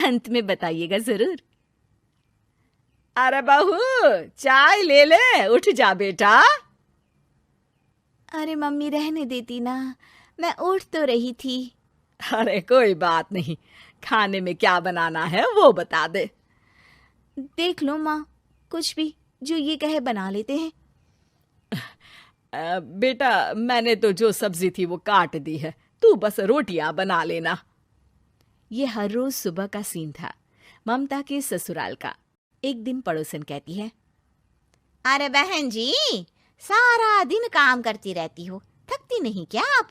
अंत में बताइएगा जरूर। अरे बहू, चाय ले ले, उठ जा बेटा। अरे मम्मी रहने देती ना, मैं उठ तो रही थी। अरे कोई बात नहीं, खाने में क्या बनाना है वो बता दे। देख लो माँ, कुछ भी जो ये कहे बना लेते हैं। बेटा, मैंने तो जो सब्जी थी वो काट दी है, तू बस रोटियां बना लेना। ये हर रोज सुबह का सीन था ममता के ससुराल का। एक दिन पड़ोसन कहती है, अरे बहन जी, सारा दिन काम करती रहती हो, थकती नहीं क्या आप?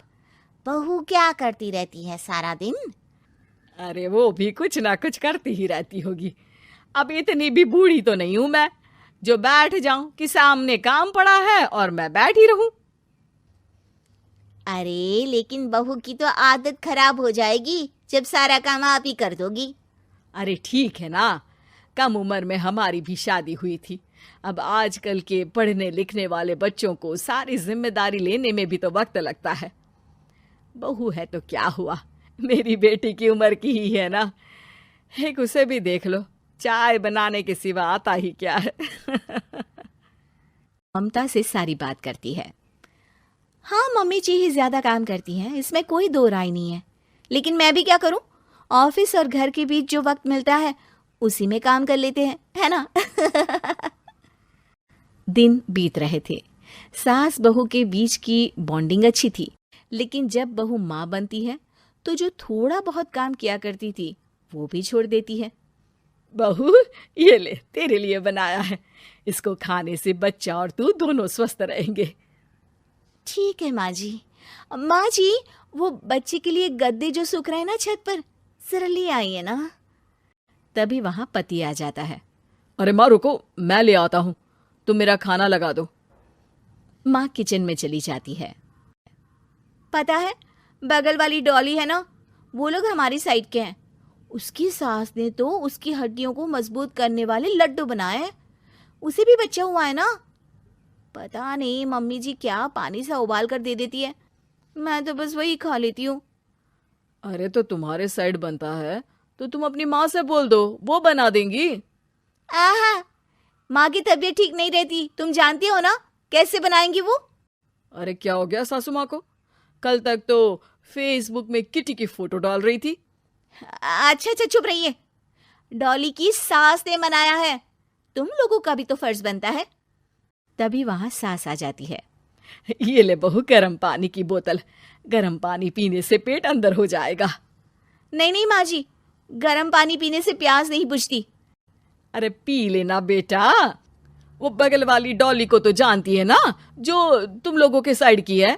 बहू क्या करती रहती है सारा दिन? अरे वो भी कुछ ना कुछ करती ही रहती होगी। अब इतनी भी बूढ़ी तो नहीं हूं मैं जो बैठ जाऊं कि सामने काम पड़ा है और मैं बैठ ही रहूं। अरे लेकिन बहू की तो आदत खराब हो जाएगी जब सारा काम आप ही कर दोगी। अरे ठीक है ना, कम उम्र में हमारी भी शादी हुई थी। अब आजकल के पढ़ने लिखने वाले बच्चों को सारी जिम्मेदारी लेने में भी तो वक्त लगता है। बहू है तो क्या हुआ, मेरी बेटी की उम्र की ही है ना। एक उसे भी देख लो, चाय बनाने के सिवा आता ही क्या है। ममता से सारी बात करती है। हाँ, मम्मी जी ही ज्यादा काम करती हैं, इसमें कोई दो राय नहीं है। लेकिन मैं भी क्या करूं, ऑफिस और घर के बीच जो वक्त मिलता है उसी में काम कर लेते हैं, है ना। दिन बीत रहे थे। सास बहू के बीच की बॉन्डिंग अच्छी थी, लेकिन जब बहू माँ बनती है तो जो थोड़ा बहुत काम किया करती थी वो भी छोड़ देती है। बहू, ये ले, तेरे लिए बनाया है। इसको खाने से बच्चा और तू दोनों स्वस्थ रहेंगे। ठीक है माँ जी। माँ जी, वो बच्चे के लिए गद्दे जो सूख रहे हैं ना छत पर, जरा ले आइए ना। तभी वहां पति आ जाता है। अरे माँ रुको, मैं ले आता हूँ, तुम मेरा खाना लगा दो। माँ किचन में चली जाती है। पता है, बगल वाली डॉली है ना, वो लोग हमारी साइड के हैं। उसकी सास ने तो उसकी हड्डियों को मजबूत करने वाले लड्डू बनाए हैं। उसे भी बच्चा हुआ है ना। पता नहीं मम्मी जी क्या पानी सा उबाल कर दे देती है, मैं तो बस वही खा लेती हूँ। अरे तो तुम्हारे साइड बनता है तो तुम अपनी माँ से बोल दो, वो बना देंगी। आहा, माँ की तबीयत ठीक नहीं रहती, तुम जानती हो ना, कैसे बनाएंगी वो। अरे क्या हो गया सासू माँ को? कल तक तो फेसबुक में किटी की फोटो डाल रही थी। अच्छा अच्छा, चुप रहिए। डॉली की सास ने मनाया है, तुम लोगों का भी तो फर्ज बनता है। तभी वहां सास आ जाती है। ये ले बहू, गर्म पानी की बोतल, गर्म पानी पीने से पेट अंदर हो जाएगा। नहीं नहीं माँ जी, गर्म पानी पीने से प्यास नहीं बुझती। अरे पी लेना बेटा। वो बगल वाली डॉली को तो जानती है ना, जो तुम लोगों के साइड की है।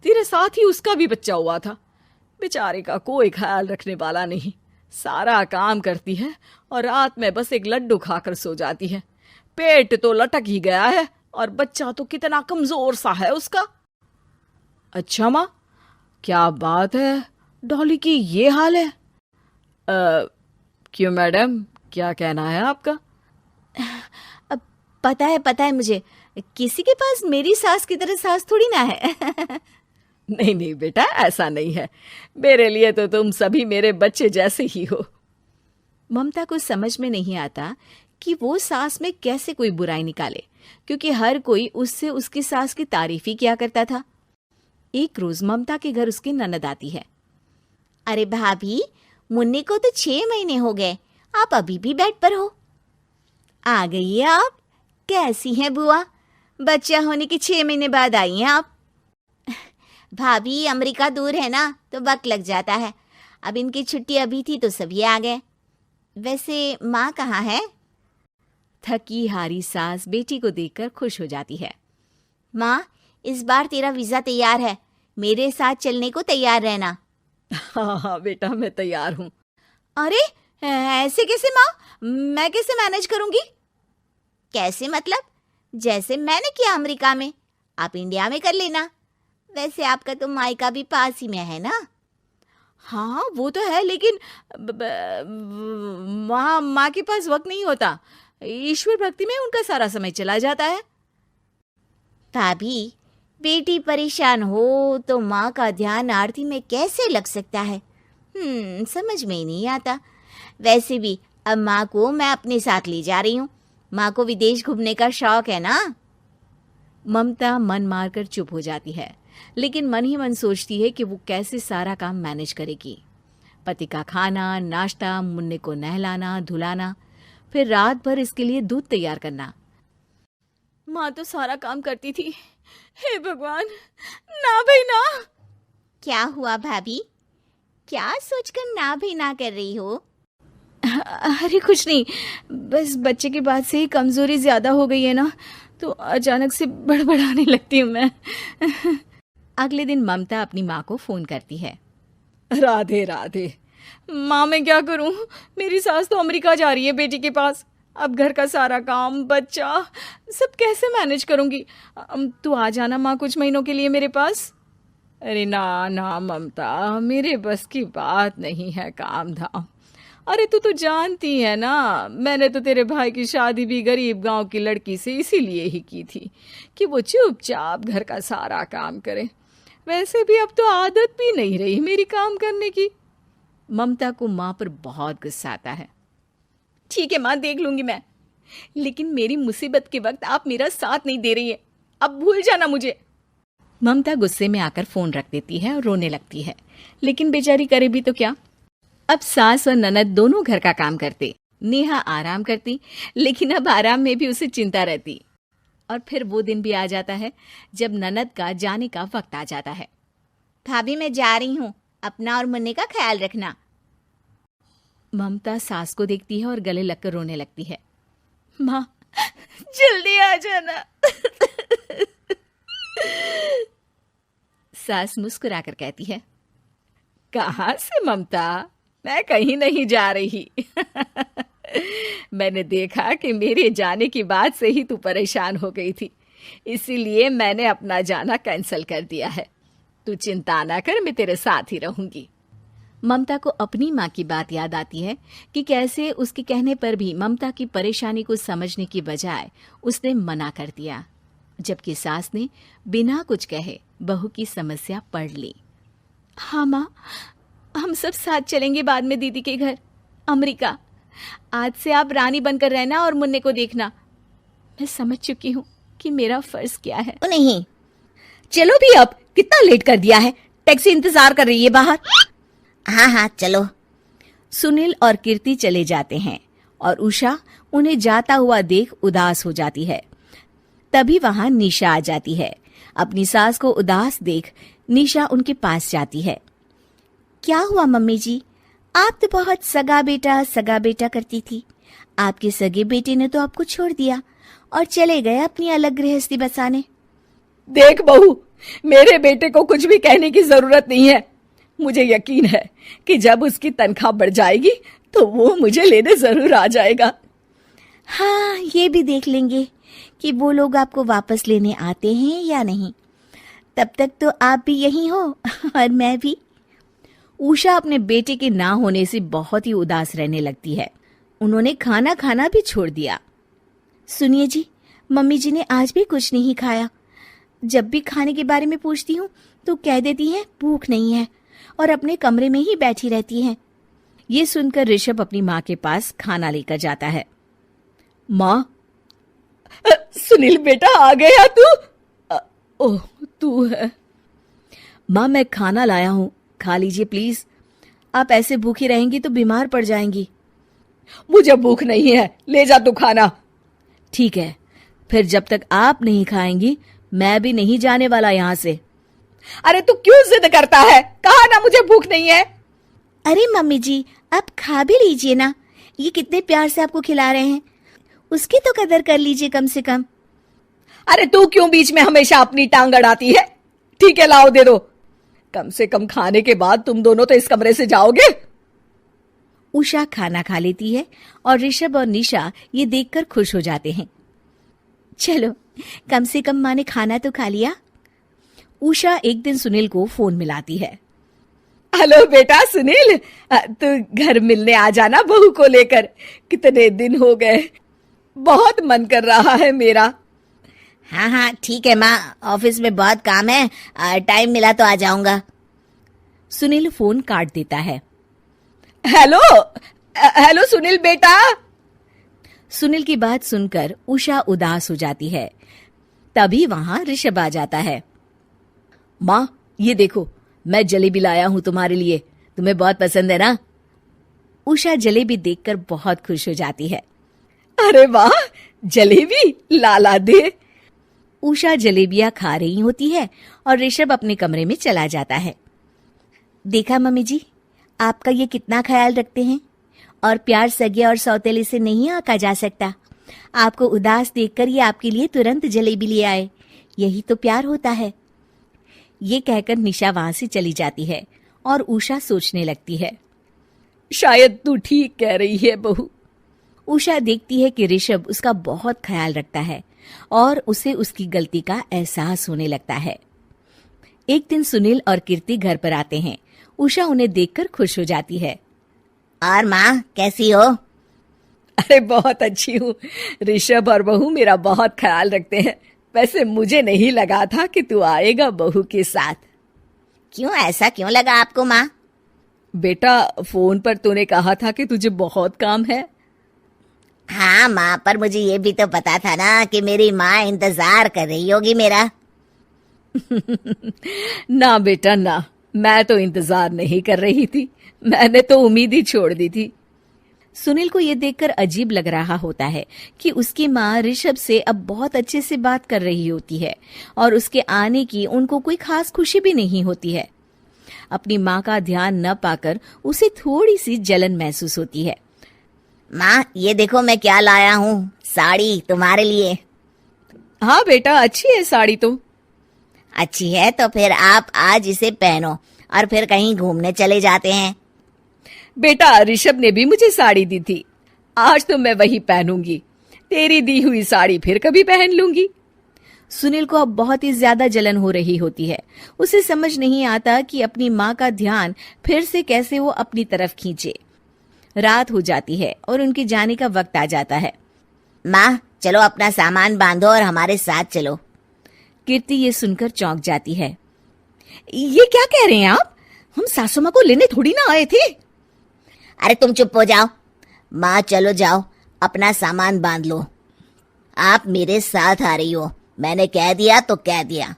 तेरे साथ ही उसका भी बच्चा हुआ था। बेचारे का कोई ख्याल रखने वाला नहीं, सारा काम करती है और रात में बस एक लड्डू खाकर सो जाती है। पेट तो लटक ही गया है और बच्चा तो कितना कमजोर सा है उसका। अच्छा माँ, क्या बात है, डॉली की ये हाल है? क्यों मैडम, क्या कहना है आपका? अब पता है मुझे, किसी के पास मेरी सास की तरह सास थोड़ी ना है। नहीं नहीं बेटा, ऐसा नहीं है। मेरे लिए तो तुम सभी मेरे बच्चे जैसे ही हो। ममता को समझ में नहीं आता कि वो सास में कैसे कोई बुराई निकाले, क्योंकि हर कोई उससे उसकी सास की तारीफ ही किया करता था। एक रोज ममता के घर उसकी ननद आती है। अरे भाभी, मुन्नी को तो 6 महीने हो गए, आप अभी भी बेड पर हो। आ गई है आप। कैसी हैं बुआ? बच्चा होने के 6 महीने बाद आई हैं आप। भाभी, अमेरिका दूर है ना, तो वक्त लग जाता है। अब इनकी छुट्टी अभी थी तो सभी आ गए। वैसे माँ कहाँ है? थकी हारी सास बेटी को देखकर खुश हो जाती है। माँ, इस बार तेरा वीजा तैयार है, मेरे साथ चलने को तैयार रहना। हाँ हाँ बेटा, मैं तैयार हूँ। अरे ऐसे कैसे माँ, मैं कैसे मैनेज करूंगी? कैसे मतलब? जैसे मैंने किया अमेरिका में, आप इंडिया में कर लेना। वैसे आपका तो मायका भी पास ही में है ना। हाँ वो तो है, लेकिन वहाँ माँ के पास वक्त नहीं होता। ईश्वर भक्ति में उनका सारा समय चला जाता है। भाभी, बेटी परेशान हो तो माँ का ध्यान आरती में कैसे लग सकता है? समझ में ही नहीं आता। वैसे भी अब माँ को मैं अपने साथ ले जा रही हूँ। माँ को विदेश घूमने का शौक है ना। ममता मन मारकर चुप हो जाती है, लेकिन मन ही मन सोचती है कि वो कैसे सारा काम मैनेज करेगी। पति का खाना, नाश्ता, मुन्ने को नहलाना, धुलाना, फिर रात भर इसके लिए दूध तैयार करना। माँ तो सारा काम करती थी। हे भगवान, ना भाई ना। क्या हुआ भाभी? क्या सोचकर ना भी ना कर रही हो? अरे कुछ नहीं, बस बच्चे के बाद से ही कमजोरी ज्यादा हो गई है ना, तो अचानक से बड़बड़ाने लगती हूँ मैं। अगले दिन ममता अपनी माँ को फोन करती है। राधे राधे। माँ मैं क्या करूँ, मेरी सास तो अमेरिका जा रही है बेटी के पास। अब घर का सारा काम, बच्चा, सब कैसे मैनेज करूँगी। तू आ जाना माँ कुछ महीनों के लिए मेरे पास। अरे ना ना ममता, मेरे बस की बात नहीं है काम धाम। अरे तू तो जानती है ना, मैंने तो तेरे भाई की शादी भी गरीब गांव की लड़की से इसीलिए ही की थी कि वो चुपचाप घर का सारा काम करे। वैसे भी अब तो आदत भी नहीं रही मेरी काम करने की। ममता को माँ पर बहुत गुस्सा आता है। ठीक है माँ, देख लूंगी मैं, लेकिन मेरी मुसीबत के वक्त आप मेरा साथ नहीं दे रही है, अब भूल जाना मुझे। ममता गुस्से में आकर फोन रख देती है और रोने लगती है, लेकिन बेचारी करे भी तो क्या। अब सास और ननद दोनों घर का काम करते, नेहा आराम करती, लेकिन अब आराम में भी उसे चिंता रहती। और फिर वो दिन भी आ जाता है जब ननद का जाने का वक्त आ जाता है। भाभी मैं जा रही हूँ, अपना और मुन्ने का ख्याल रखना। ममता सास को देखती है और गले लगकर रोने लगती है। माँ जल्दी आ जाना। सास मुस्कुराकर कहती है, कहाँ से ममता, मैं कहीं नहीं जा रही। मैंने देखा कि मेरे जाने की बात से ही तू परेशान हो गई थी, इसीलिए मैंने अपना जाना कैंसिल कर दिया है। तू चिंता ना कर, मैं तेरे साथ ही रहूंगी। ममता को अपनी माँ की बात याद आती है कि कैसे उसके कहने पर भी ममता की परेशानी को समझने की बजाय उसने मना कर दिया, जबकि सास ने बिना कुछ कहे बहू की समस्या पढ़ ली। हाँ माँ, हम सब साथ चलेंगे बाद में दीदी के घर अमेरिका। आज से आप रानी बनकर रहना और मुन्ने को देखना। मैं समझ चुकी हूँ कि मेरा फर्ज क्या है। नहीं, चलो भी, अब कितना लेट कर दिया है, टैक्सी इंतजार कर रही है बाहर। हाँ हाँ चलो। सुनील और कीर्ति चले जाते हैं और उषा उन्हें जाता हुआ देख उदास हो जाती है। तभी वहां निशा आ जाती है। अपनी सास को उदास देख निशा उनके पास जाती है। क्या हुआ मम्मी जी, आप तो बहुत सगा बेटा करती थी। आपके सगे बेटे ने तो आपको छोड़ दिया और चले गए अपनी अलग गृहस्थी बसाने। देख बहू, मेरे बेटे को कुछ भी कहने की जरूरत नहीं है। मुझे यकीन है कि जब उसकी तनख्वाह बढ़ जाएगी तो वो मुझे लेने जरूर आ जाएगा। हाँ, ये भी देख लेंगे कि वो लोग आपको वापस लेने आते हैं या नहीं। तब तक तो आप भी यहीं हो और मैं भी। उषा अपने बेटे के ना होने से बहुत ही उदास रहने लगती है। उन्होंने खाना खाना भी छोड़ दिया। सुनिए जी, मम्मी जी ने आज भी कुछ नहीं खाया। जब भी खाने के बारे में पूछती हूँ तो कह देती हैं भूख नहीं है और अपने कमरे में ही बैठी रहती हैं। ये सुनकर ऋषभ अपनी माँ के पास खाना लेकर जाता है। माँ, सुनील बेटा आ गया तू? ओह, तू है। माँ मैं खाना लाया हूँ, खा लीजिए प्लीज। आप ऐसे भूखी रहेंगी तो बीमार पड़ जाएंगी। मुझे भूख नहीं है, ले जा तू खाना। ठीक है, फिर जब तक आप नहीं खाएंगी मैं भी नहीं जाने वाला यहाँ से। अरे तू क्यों जिद करता है? कहा ना मुझे भूख नहीं है। अरे मम्मी जी, आप खा भी लीजिए ना, ये कितने प्यार से आपको खिला रहे हैं, उसकी तो कदर कर लीजिए कम से कम। अरे तू क्यों बीच में हमेशा अपनी टांग अड़ाती है? ठीक है, लाओ दे दो। कम से कम खाने के बाद तुम दोनों तो इस कमरे से जाओगे। उषा खाना खा लेती है और ऋषभ और निशा ये देखकर खुश हो जाते हैं। चलो, कम से कम माँ ने खाना तो खा लिया। उषा एक दिन सुनील को फोन मिलाती है। हेलो बेटा सुनील, तू घर मिलने आ जाना बहू को लेकर। कितने दिन हो गए, बहुत मन कर रहा है मेरा। हाँ हाँ ठीक है माँ, ऑफिस में बहुत काम है, टाइम मिला तो आ जाऊंगा। सुनील फोन काट देता है। हेलो, हेलो सुनील बेटा। सुनील की बात सुनकर उषा उदास हो जाती है। तभी वहां ऋषभ आ जाता है। माँ ये देखो, मैं जलेबी लाया हूँ तुम्हारे लिए, तुम्हें बहुत पसंद है ना? उषा जलेबी देखकर बहुत खुश हो जाती है। अरे वाह, जलेबी ला दे। उषा जलेबियां खा रही होती है और ऋषभ अपने कमरे में चला जाता है। देखा मम्मी जी, आपका ये कितना ख्याल रखते हैं, और प्यार सगे और सौतेले से नहीं आंका जा सकता। आपको उदास देखकर ये आपके लिए तुरंत जलेबी ले आए, यही तो प्यार होता है। ये कहकर निशा वहां से चली जाती है और उषा सोचने लगती है। शायद तू ठीक कह रही है बहू। उषा देखती है कि ऋषभ उसका बहुत ख्याल रखता है और उसे उसकी गलती का एहसास होने लगता है। एक दिन सुनील और कीर्ति घर पर आते हैं। उषा उन्हें देखकर खुश हो जाती है। और माँ कैसी हो? अरे बहुत अच्छी हूँ। ऋषभ और बहू मेरा बहुत ख्याल रखते हैं। वैसे मुझे नहीं लगा था कि तू आएगा बहू के साथ। क्यों, ऐसा क्यों लगा आपको माँ? बेटा, फोन पर तूने कहा था कि तुझे बहुत काम है। हाँ माँ, पर मुझे ये भी तो पता था ना कि मेरी माँ इंतजार कर रही होगी मेरा। ना बेटा ना, मैं तो इंतजार नहीं कर रही थी, मैंने तो उम्मीद ही छोड़ दी थी। सुनील को यह देखकर अजीब लग रहा होता है कि उसकी माँ ऋषभ से अब बहुत अच्छे से बात कर रही होती है और उसके आने की उनको कोई खास खुशी भी नहीं होती है। अपनी माँ का ध्यान न पाकर उसे थोड़ी सी जलन महसूस होती है। माँ ये देखो मैं क्या लाया हूँ, साड़ी तुम्हारे लिए। हाँ बेटा, अच्छी है साड़ी तो। अच्छी है तो फिर आप आज इसे पहनो और फिर कहीं घूमने चले जाते हैं। बेटा, ऋषभ ने भी मुझे साड़ी दी थी, आज तो मैं वही पहनूंगी। तेरी दी हुई साड़ी फिर कभी पहन लूंगी। सुनील को अब बहुत ही ज्यादा जलन हो रही होती है। उसे समझ नहीं आता कि अपनी माँ का ध्यान फिर से कैसे वो अपनी तरफ खींचे। रात हो जाती है और उनके जाने का वक्त आ जाता है। माँ चलो अपना सामान बांधो और हमारे साथ चलो। कीर्ति ये सुनकर चौंक जाती है। ये क्या कह रहे हैं आप? हम सासू माँ को लेने थोड़ी ना आए थे। अरे तुम चुप हो जाओ। माँ चलो जाओ, अपना सामान बांध लो। आप मेरे साथ आ रही हो, मैंने कह दिया तो कह दिया।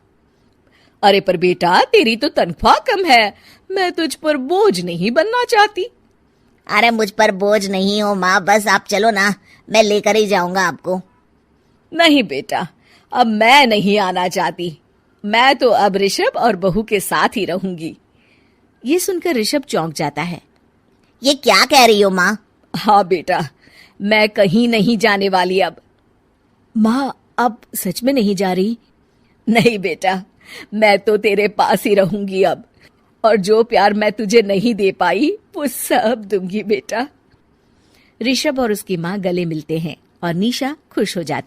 अरे पर बेटा, तेरी तो तनख्वाह कम है, मैं तुझ पर बोझ नहीं बनना चाहती। अरे मुझ पर बोझ नहीं हो माँ, बस आप चलो ना, मैं लेकर ही जाऊंगा आपको। नहीं बेटा, अब मैं नहीं आना चाहती। मैं तो अब ऋषभ और बहू के साथ ही रहूंगी। ये सुनकर ऋषभ चौंक जाता है। ये क्या कह रही हो माँ? हाँ बेटा, मैं कहीं नहीं जाने वाली अब। माँ अब सच में नहीं जा रही? नहीं बेटा, मैं तो तेरे पास ही रहूंगी अब, और जो प्यार मैं तुझे नहीं दे पाई वो सब दूंगी बेटा। ऋषभ और उसकी माँ गले मिलते हैं और निशा खुश हो जाती है।